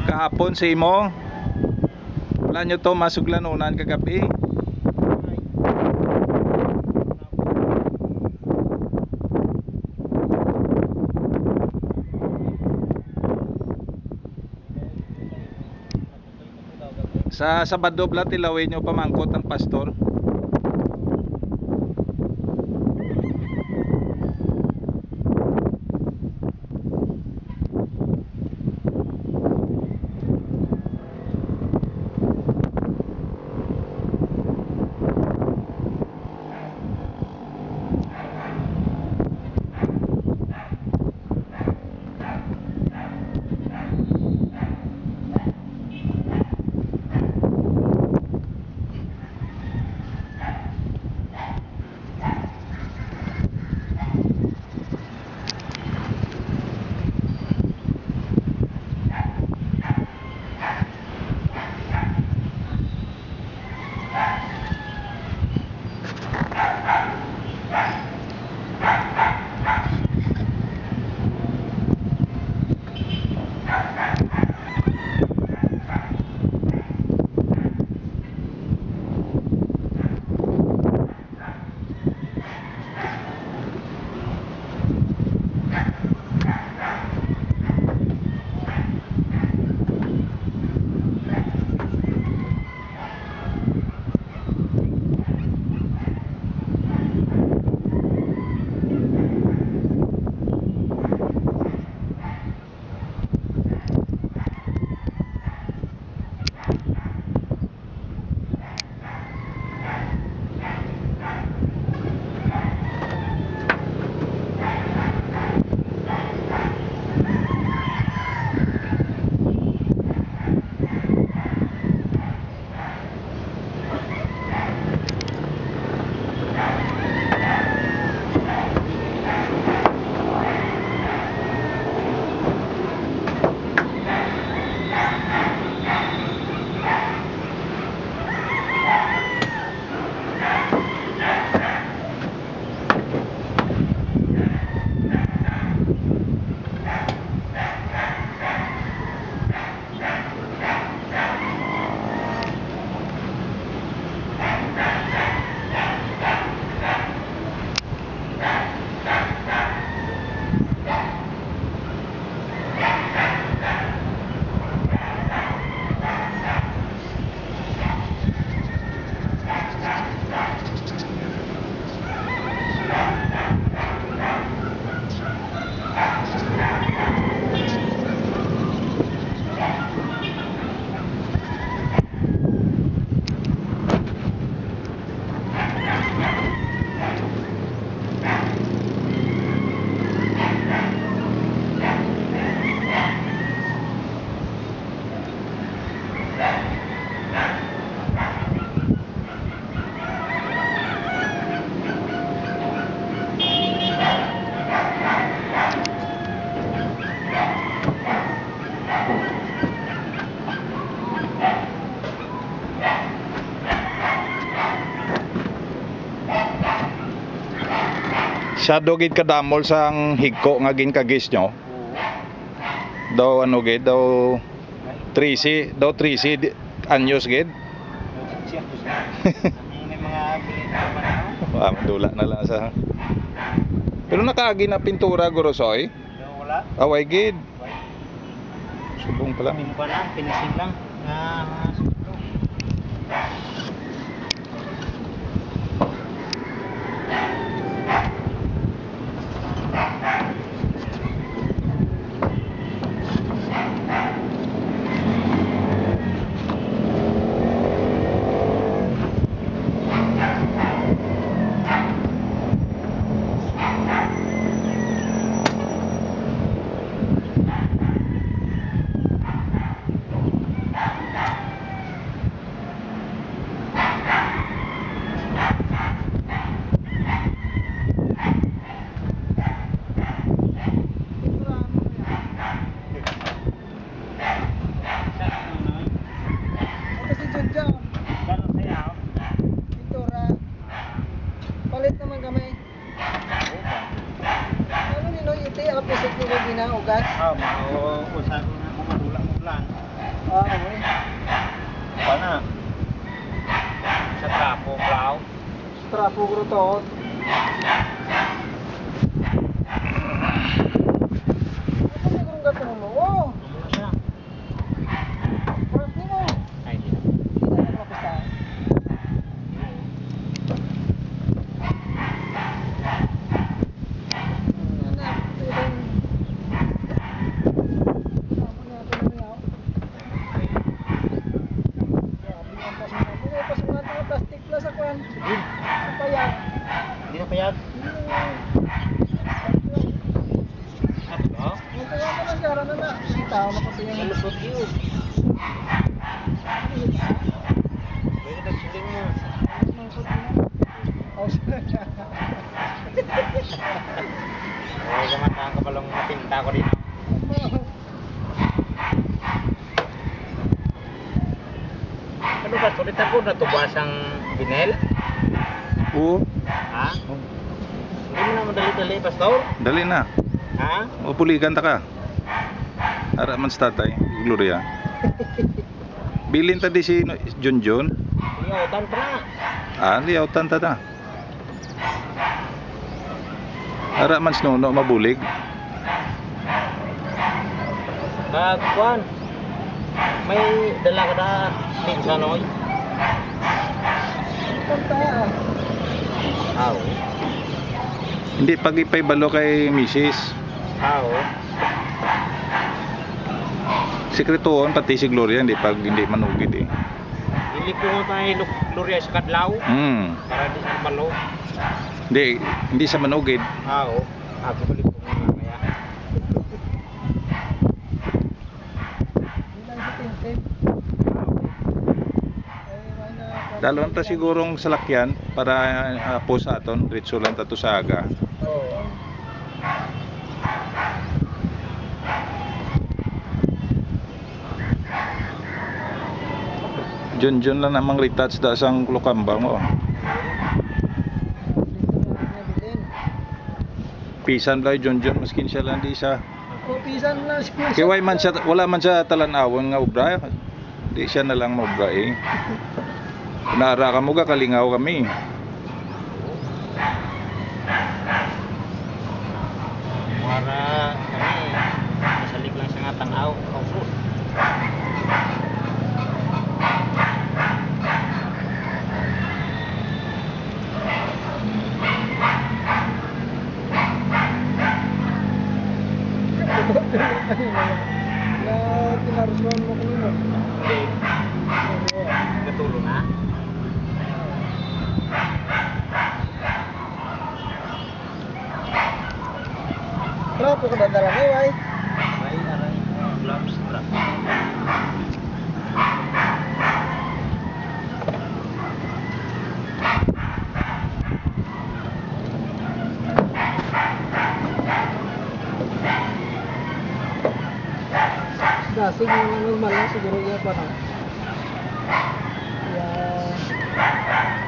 Kahapon sa imo. Wala nyo to masuglanunan kagabi. Sa Sabado bla tilawin nyo pamangkot ang pastor. Siya gid kadamol sang higko nga ginkagis nyo. Daw ano gid, daw 30 anyos gid. May mga Dula na lang sa. Pero nakaagi na pintura gorosoy. wala. Away gid. Subong pala. Minum pa lang, finishing lang. pugro to. Ano gato mo? Oh. Parang mo. Ay, di. Hindi na basta. Plastic plus ako yan. Payag. Hindi na payag. Ano? Ito nga naman gara na na. Kita ako makapayag. Malusot yun. Pwede nagsuling mo. Ay, kamatahan ka palang matinta ko dito. Ano ba? Sulit ako natubas ang binel? Oo. Ha? Hindi mo na madali-dali, Pastor? Dali na. Ha? Mapuligan ta ka. Ara man sa tatay, Gloria. Bilin ta di si Junjun. Iyautan pa na. Liyautan ta ta. Ara man snuno mabulig. Kuan. May dala ka na minsan oy. Punta. Aw. Hindi pag ipay balo kay Mrs. Aw. Sekretoon pati si Gloria hindi manugid eh. Dili ko tayo Gloria sa kadlaw para di sa balo. Hindi sa manugid. Aw. Ako balik ko mamaya. Dalon ta sigurong salakyan para po sa aton diretso lang ta to sa aga. Oo. Junjun lang namang retouch da sang Lokamba mo. Pisan lang Junjun maskin siya lang di sa. Pisan na siya. Kaya wala man siya talan-awon nga obra. Di siya na lang maobra eh. Nara ka mo ka kalingaw kami. Para kami masalik lang sa nga tanaw. Opo. Na tinarsuan mo kung mo. Hindi. Katulong na. Trapo ka dadala ni Way? May aray gloves trap. Dasig normal lang siguro yan pa na. Yeah.